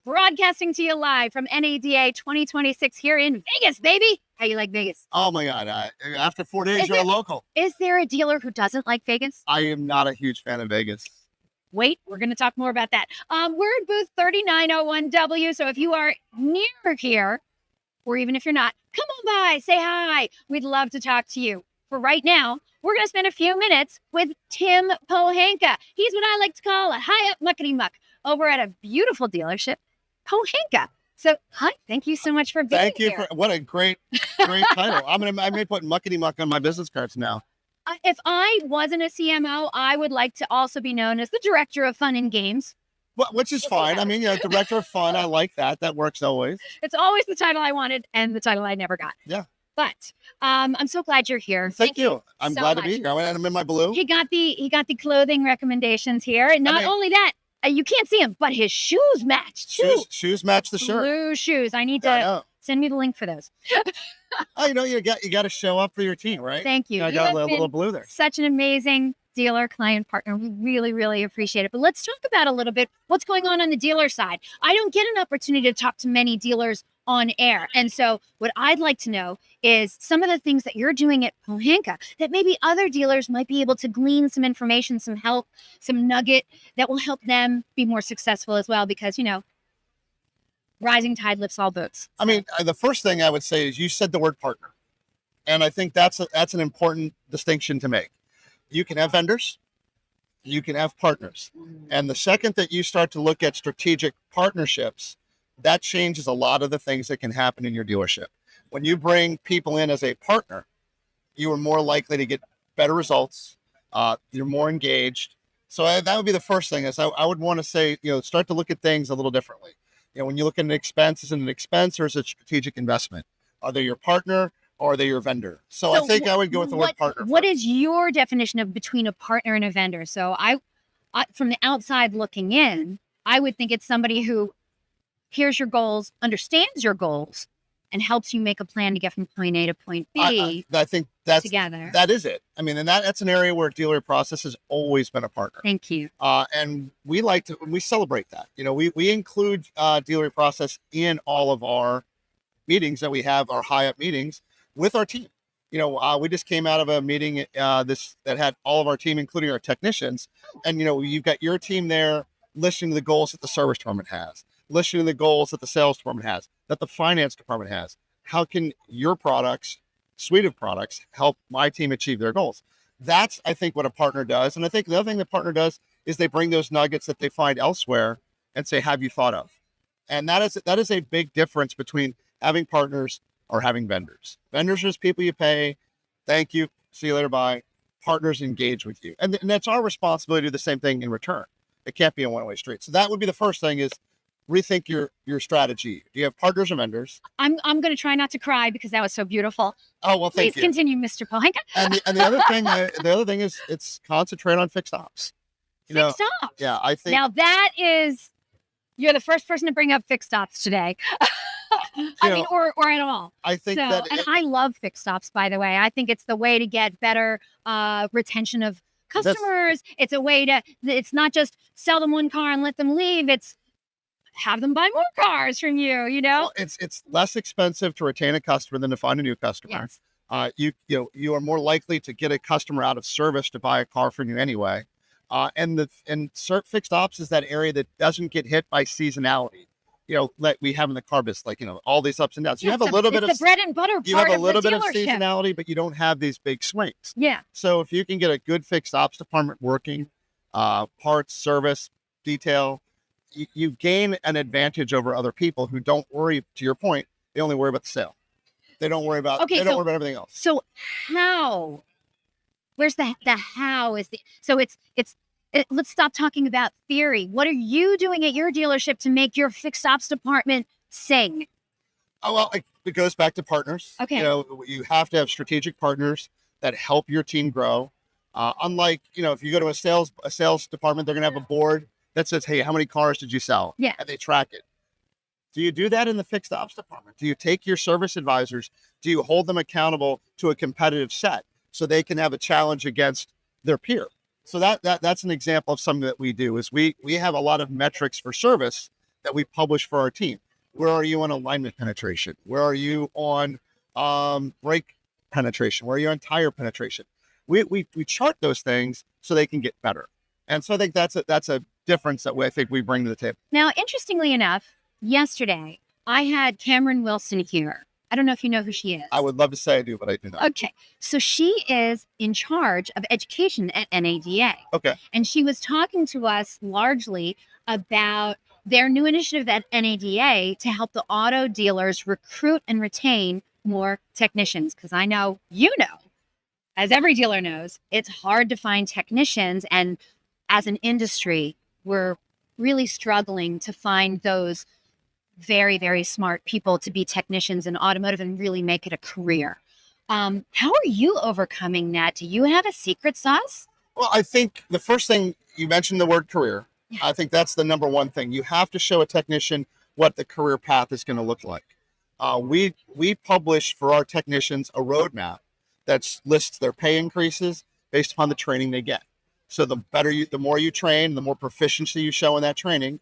broadcasting to you live from NADA 2026 here in Vegas, baby. How you like Vegas? Oh my God. After 4 days, you're a local. Is there a dealer who doesn't like Vegas? I am not a huge fan of Vegas. Wait, we're going to talk more about that. We're at booth 3901W. So if you are near here, or even if you're not, come on by, say hi. We'd love to talk to you. For right now, we're going to spend a few minutes with Tim Pohanka. He's what I like to call a high-up muckety-muck over at a beautiful dealership, Pohanka. So, hi, thank you so much for being here. Thank you for what a great title. I may put muckety muck on my business cards now. If I wasn't a CMO, I would like to also be known as the director of fun and games. Well, which is fine. I mean, director of fun. I like that. That works always. It's always the title I wanted and the title I never got. Yeah. But I'm so glad you're here. Thank you. I'm glad to be here. I'm in my blue. He got the clothing recommendations here, and not only that, you can't see him, but his shoes match too. Shoes match the shirt. Blue shoes. I need to send me the link for those. Oh, you got to show up for your team, right? Thank you. I got a little blue there. Such an amazing dealer client partner. We really, really appreciate it. But let's talk about a little bit what's going on the dealer side. I don't get an opportunity to talk to many dealers on air. And so what I'd like to know is some of the things that you're doing at Pohanka that maybe other dealers might be able to glean some information, some help, some nugget that will help them be more successful as well. Because, rising tide lifts all boats. I mean, the first thing I would say is you said the word partner. And I think that's an important distinction to make. You can have vendors, you can have partners. And the second that you start to look at strategic partnerships, that changes a lot of the things that can happen in your dealership. When you bring people in as a partner, you are more likely to get better results. You're more engaged. So that would be the first thing is I would want to say, start to look at things a little differently. When you look at an expense, is it an expense or is it a strategic investment? Are they your partner or are they your vendor? So I think I would go with the word partner. What is your definition of between a partner and a vendor? So I from the outside looking in, I would think it's somebody who hears your goals, understands your goals, and helps you make a plan to get from point A to point B. I think that's together. That is it. I mean, and that's an area where dealer process has always been a partner. Thank you. And we celebrate that. We include dealer process in all of our meetings that we have, our high up meetings with our team. We just came out of a meeting that had all of our team, including our technicians. And, you've got your team there listening to the goals that the service department has, listening to the goals that the sales department has, that the finance department has. How can your suite of products help my team achieve their goals? That's, I think, what a partner does. And I think the other thing the partner does is they bring those nuggets that they find elsewhere and say, have you thought of? And that is a big difference between having partners or having vendors. Vendors are just people you pay. Thank you. See you later. Bye. Partners engage with you. And that's our responsibility to do the same thing in return. It can't be a one-way street. So that would be the first thing is rethink your strategy. Do you have partners or vendors? I'm going to try not to cry because that was so beautiful. Oh, well, thank you. Please continue, Mr. Pohanka. And the other thing is it's concentrate on fixed ops. Fixed ops. Yeah, I think. Now you're the first person to bring up fixed ops today. Or at all. I think I love fixed ops, by the way. I think it's the way to get better retention of customers. It's a way it's not just sell them one car and let them leave. It's have them buy more cars from you, Well, it's less expensive to retain a customer than to find a new customer. Yes. You are more likely to get a customer out of service to buy a car from you anyway. And fixed ops is that area that doesn't get hit by seasonality. Like we have in the car business, like, all these ups and downs. You have a little bit of the bread and butter part. You have a little bit of seasonality, but you don't have these big swings. Yeah. So if you can get a good fixed ops department working, parts, service, detail, you gain an advantage over other people who don't worry, to your point, they only worry about the sale. They don't worry about worry about everything else. So how? Where's the how is let's stop talking about theory. What are you doing at your dealership to make your fixed ops department sing? Oh, well, it goes back to partners. Okay. You have to have strategic partners that help your team grow. Unlike, if you go to a sales department, they're going to have a board that says, hey, how many cars did you sell? Yeah. And they track it. Do you do that in the fixed ops department? Do you take your service advisors? Do you hold them accountable to a competitive set so they can have a challenge against their peer? So that's an example of something that we do is we have a lot of metrics for service that we publish for our team. Where are you on alignment penetration? Where are you on brake penetration? Where are you on tire penetration? We chart those things so they can get better. And so I think that's a difference that I think we bring to the table. Now, interestingly enough, yesterday I had Cameron Wilson here. I don't know if you know who she is. I would love to say I do, but I do not. Okay. So she is in charge of education at NADA. Okay. And she was talking to us largely about their new initiative at NADA to help the auto dealers recruit and retain more technicians. Because I know, as every dealer knows, it's hard to find technicians. And as an industry, we're really struggling to find those very, very smart people to be technicians in automotive and really make it a career. How are you overcoming that? Do you have a secret sauce? Well, I think the first thing you mentioned the word career. Yeah. I think that's the number one thing. You have to show a technician what the career path is going to look like. We publish for our technicians a roadmap that lists their pay increases based upon the training they get. So the more you train, the more proficiency you show in that training,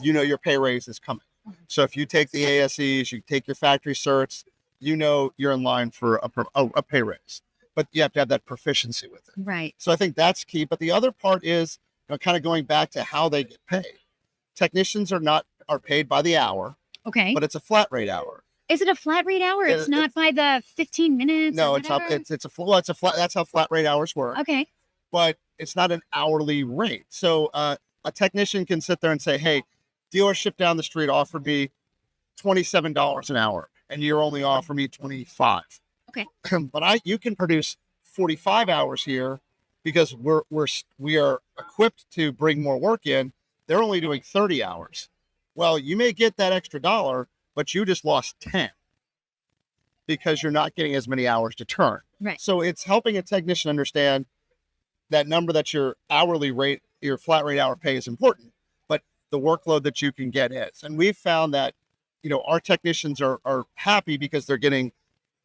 your pay raise is coming. So if you take the ASEs, you take your factory certs, you're in line for a pay raise, but you have to have that proficiency with it. Right. So I think that's key. But the other part is kind of going back to how they get paid. Technicians are paid by the hour. Okay. But it's a flat rate hour. Is it a flat rate hour? It's not by the 15 minutes. No, it's not. It's a flat. That's how flat rate hours work. Okay. But it's not an hourly rate. So a technician can sit there and say, "Hey, dealership down the street offered me $27 an hour, and you're only offering me 25. Okay. But you can produce 45 hours here because we are equipped to bring more work in. They're only doing 30 hours. Well, you may get that extra dollar, but you just lost 10 because you're not getting as many hours to turn. Right. So it's helping a technician understand that number that your hourly rate, your flat rate hour pay is important, but the workload that you can get is. And we've found that, our technicians are happy because they're getting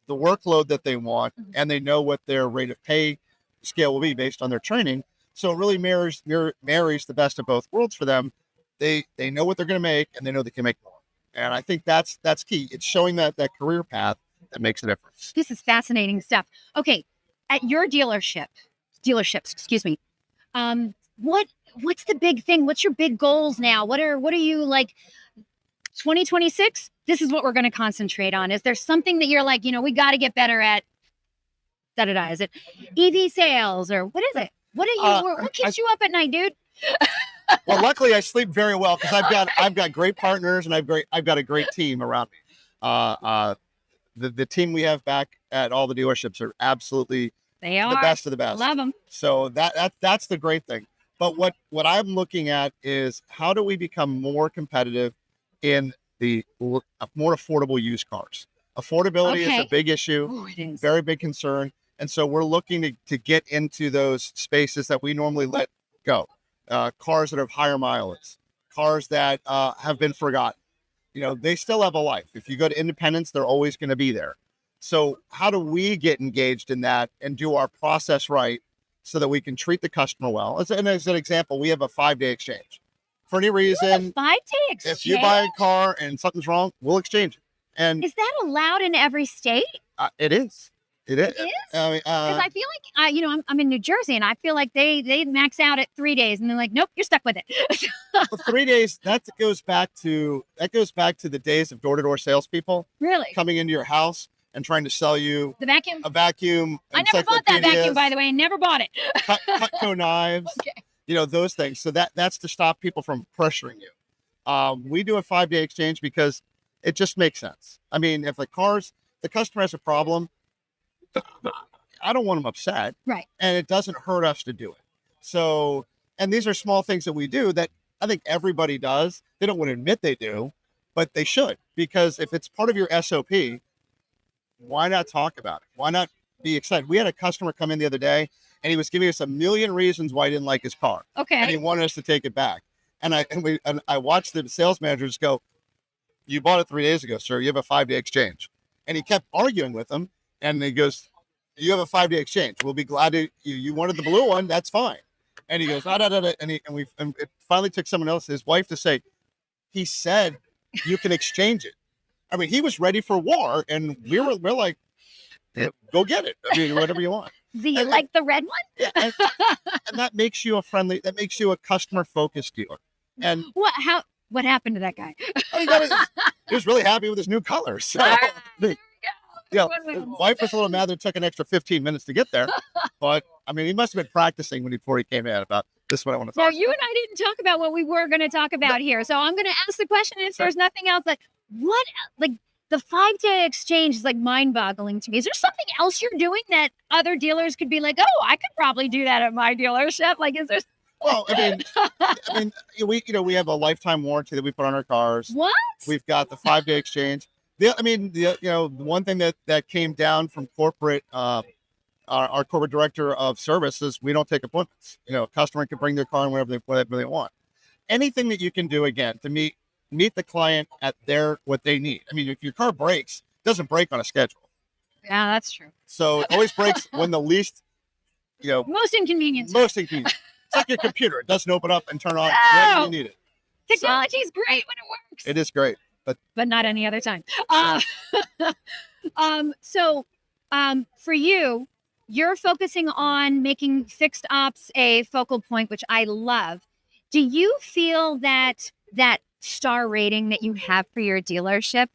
the workload that they want, mm-hmm. and they know what their rate of pay scale will be based on their training. So it really marries the best of both worlds for them. They know what they're going to make, and they know they can make more. And I think that's key. It's showing that career path that makes a difference. This is fascinating stuff. Okay, at your dealerships, excuse me. What's the big thing? What's your big goals now? What are you like? 2026? This is what we're going to concentrate on. Is there something that you're like, we got to get better at? Is it EV sales or what is it? What keeps you up at night, dude? Well, luckily I sleep very well because I've got great partners and I've got a great team around me. The team we have back at all the dealerships are absolutely the best of the best. Love them. So that's the great thing. But what I'm looking at is how do we become more competitive in the more affordable used cars? Affordability is a big issue. Oh, it is. Very big concern. And so we're looking to get into those spaces that we normally let go. Cars that have higher mileage, cars that have been forgotten. They still have a life. If you go to Independence, they're always going to be there. So how do we get engaged in that and do our process right so that we can treat the customer well? As an example, we have a 5-day exchange. For any reason, 5-day exchange? If you buy a car and something's wrong, we'll exchange it. And is that allowed in every state? It is. It is. Because I feel like I'm in New Jersey, and I feel like they max out at 3 days, and they're like, nope, you're stuck with it. Well, 3 days. That goes back to the days of door-to-door salespeople. Really? Coming into your house and trying to sell you a vacuum. I never bought that vacuum, by the way. I never bought it. Cutco knives. Okay. Those things. So that's to stop people from pressuring you. We do a 5-day exchange because it just makes sense. I mean, if the customer has a problem, I don't want them upset. Right. And it doesn't hurt us to do it. So, and these are small things that we do that I think everybody does. They don't want to admit they do, but they should, because if it's part of your SOP, why not talk about it? Why not be excited? We had a customer come in the other day and he was giving us a million reasons why he didn't like his car. Okay. And he wanted us to take it back. And I watched the sales managers go, "You bought it 3 days ago, sir. You have a 5-day exchange." And he kept arguing with him. And he goes, "You have a 5-day exchange. We'll be glad to. You wanted the blue one. That's fine." And he goes, And it finally took someone else, his wife, to say, he said you can exchange it. I mean, he was ready for war, and we're like, go get it. I mean, whatever you want. Like the red one? Yeah, and that makes you that makes you a customer focused dealer. And what happened to that guy? He was really happy with his new color. So yeah, his wife was a little mad that it took an extra 15 minutes to get there. But I mean, he must have been practicing before he came in about this is what I want to talk about. You and I didn't talk about what we were going to talk about here. So I'm going to ask the question if there's nothing else. Like, the 5-day exchange is like mind-boggling to me. Is there something else you're doing that other dealers could be like, oh, I could probably do that at my dealership? Like, is there? Well, I mean, we have a lifetime warranty that we put on our cars. What? We've got the 5-day exchange. The one thing that came down from corporate, our corporate director of service is we don't take appointments. A customer can bring their car in whatever they want. Anything that you can do again to meet the client at what they need. I mean, if your car breaks, it doesn't break on a schedule. Yeah, that's true. So it always breaks when the least, most inconvenient. It's like your computer. It doesn't open up and turn on when you need it. Technology is great when it works. It is great, but not any other time. For you, you're focusing on making fixed ops a focal point, which I love. Do you feel that star rating that you have for your dealership,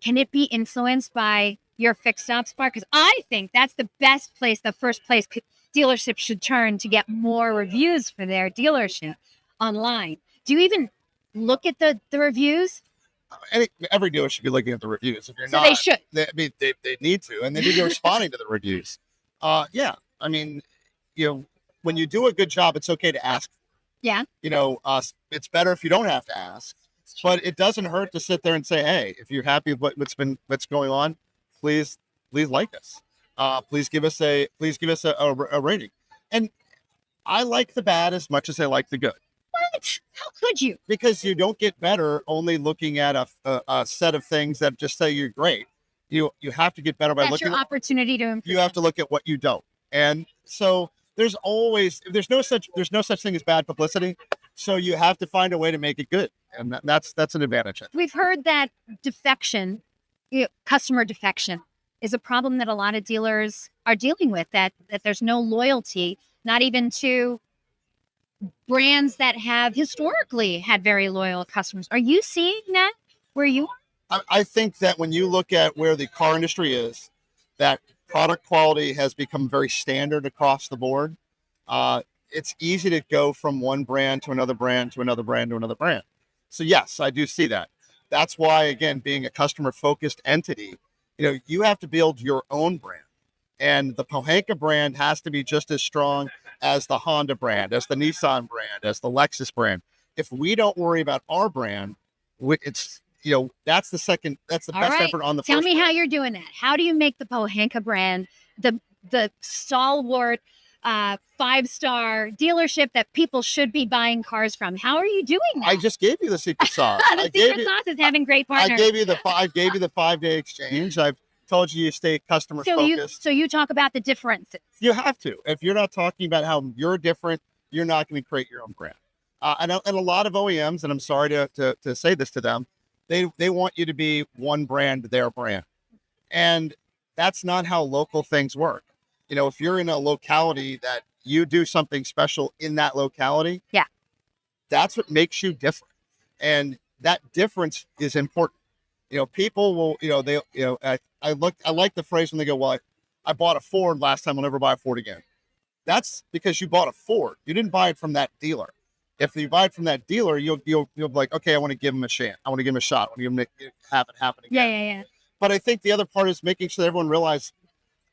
can it be influenced by your fixed ops part? Because I think that's the best place, the first place dealerships should turn to get more reviews for their dealership online. Do you even look at the reviews? Every dealer should be looking at the reviews. If you're not, they should. They need to, and they need to be responding to the reviews. Yeah, I mean, when you do a good job, it's okay to ask. Yeah. It's better if you don't have to ask, but it doesn't hurt to sit there and say, hey, if you're happy with what's going on, please like us. Please give us a rating. And I like the bad as much as I like the good. What? How could you? Because you don't get better only looking at a set of things that just say you're great. You have to get better by looking. That's your opportunity to improve. You have to look at what you don't. And so there's no such thing as bad publicity. So you have to find a way to make it good. And that's an advantage. We've heard that defection, customer defection, is a problem that a lot of dealers are dealing with, that there's no loyalty, not even to brands that have historically had very loyal customers. Are you seeing that where you are? I think that when you look at where the car industry is, that product quality has become very standard across the board. It's easy to go from one brand to another brand to another brand to another brand. So yes, I do see that. That's why, again, being a customer-focused entity, you have to build your own brand. And the Pohanka brand has to be just as strong as the Honda brand, as the Nissan brand, as the Lexus brand. If we don't worry about our brand, it's, that's the best effort on the Tell first me brand. How you're doing that. How do you make the Pohanka brand the stalwart 5-star dealership that people should be buying cars from? How are you doing that? I just gave you the secret sauce. The secret sauce is having great partners. I gave you the 5-day exchange. I've told you stay customer focused. So you talk about the differences. You have to. If you're not talking about how you're different, you're not going to create your own brand. And a lot of OEMs, and I'm sorry to say this to them, they want you to be one brand, their brand. And that's not how local things work. If you're in a locality that you do something special in that locality, yeah, that's what makes you different. And that difference is important. People will, I like the phrase when they go, well, I bought a Ford last time, I'll never buy a Ford again. That's because you bought a Ford. You didn't buy it from that dealer. If you buy it from that dealer, you'll be like, okay, I want to give him a chance. I want to give him a shot. I want to give him it happen again. Yeah. But I think the other part is making sure that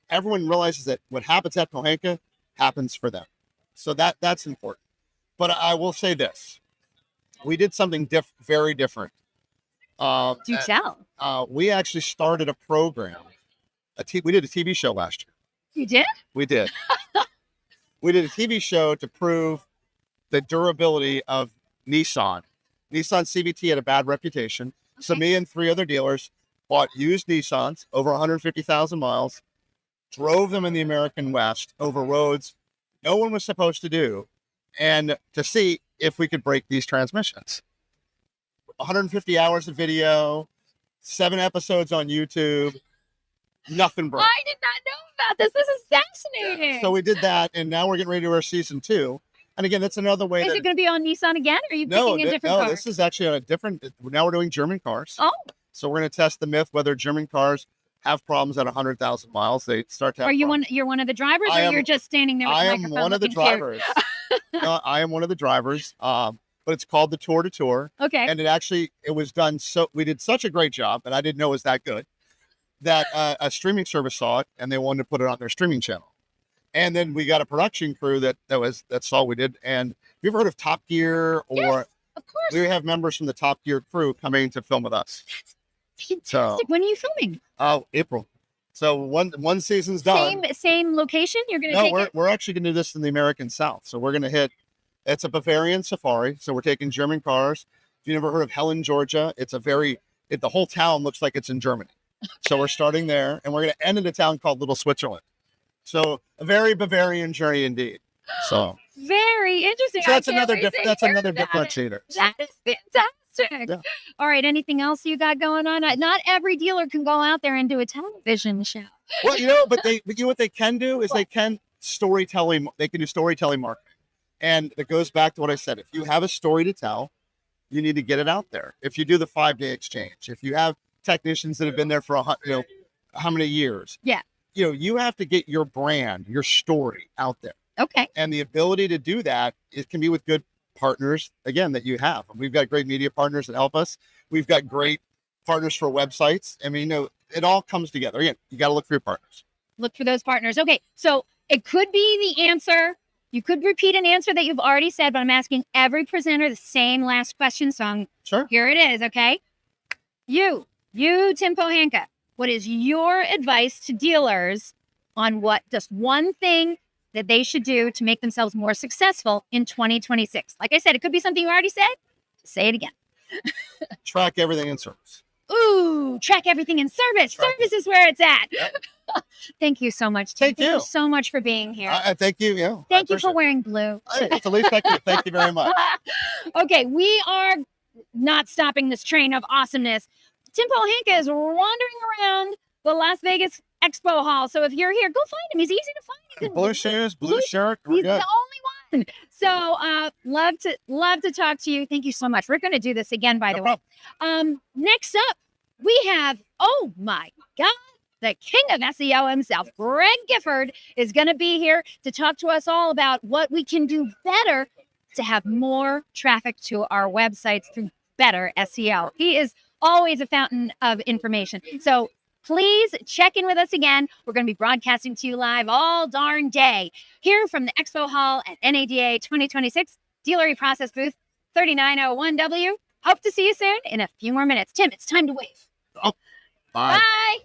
everyone realizes that what happens at Pohanka happens for them. So that's important. But I will say this. We did something very different. Do tell. We actually started a program. We did a TV show last year. You did? We did. We did a TV show to prove the durability of Nissan. Nissan CVT had a bad reputation. Okay. So me and 3 other dealers bought used Nissans over 150,000 miles, drove them in the American West over roads no one was supposed to do, and to see if we could break these transmissions. 150 hours of video, 7 episodes on YouTube. Nothing broke. I did not know about this. This is fascinating. So we did that, and now we're getting ready to do our season 2. And again, that's another way. Is it going to be on Nissan again? Or are you picking a different car? This is actually on a different. Now we're doing German cars. Oh. So we're going to test the myth whether German cars have problems at 100,000 miles. They start to have. Are you problems. you're one of the drivers, or you're just standing there with I the am microphone one of the looking cute? drivers. No, I am one of the drivers. But it's called the Tour to Tour. Okay. And it was done so we did such a great job, and I didn't know it was that good, that a streaming service saw it and they wanted to put it on their streaming channel. And then we got a production crew that saw what we did. And have you ever heard of Top Gear? Or yes, of course. We have members from the Top Gear crew coming to film with us. That's fantastic. When are you filming? April. So one season's done. Same location? You're going to take it? We're actually going to do this in the American South. So we're going to hit. It's a Bavarian safari. So we're taking German cars. If you've never heard of Helen, Georgia, the whole town looks like it's in Germany. So we're starting there, and we're going to end in a town called Little Switzerland. So a very Bavarian journey indeed. So very interesting. So that's another differentiator. That is fantastic. Yeah. All right. Anything else you got going on? Not every dealer can go out there and do a television show. Well, but what they can do is they can storytelling. They can do storytelling marketing, and it goes back to what I said. If you have a story to tell, you need to get it out there. If you do the 5-day exchange, if you have technicians that have been there for how many years? Yeah. You have to get your brand, your story out there. Okay. And the ability to do that, it can be with good partners, again, that you have. We've got great media partners that help us. We've got great partners for websites. I mean, it all comes together. Again, you got to look for your partners. Look for those partners. Okay. So it could be the answer. You could repeat an answer that you've already said, but I'm asking every presenter the same last question. So Sure. Here it is. Okay. You, Tim Pohanka, what is your advice to dealers on just one thing that they should do to make themselves more successful in 2026? Like I said, it could be something you already said. Say it again. Track everything in service. Ooh, track everything in service. Service is where it's at. Yep. Thank you so much, Tim. Thank you so much for being here. Thank you. Yeah. Thank you for wearing blue. It's the least I can do. Thank you very much. Okay, we are not stopping this train of awesomeness. Tim Pohanka is wandering around the Las Vegas Expo Hall. So if you're here, go find him. He's easy to find. He's Blue shoes, blue shirt. He's the only one. So love to talk to you. Thank you so much. We're going to do this again, by the way. Next up, we have, oh my God, the king of SEO himself, Greg Gifford, is going to be here to talk to us all about what we can do better to have more traffic to our websites through better SEO. He is always a fountain of information. So please check in with us again. We're going to be broadcasting to you live all darn day here from the Expo Hall at NADA 2026, Dealer eProcess booth 3901W. Hope to see you soon in a few more minutes. Tim, it's time to wave. Oh, bye. Bye.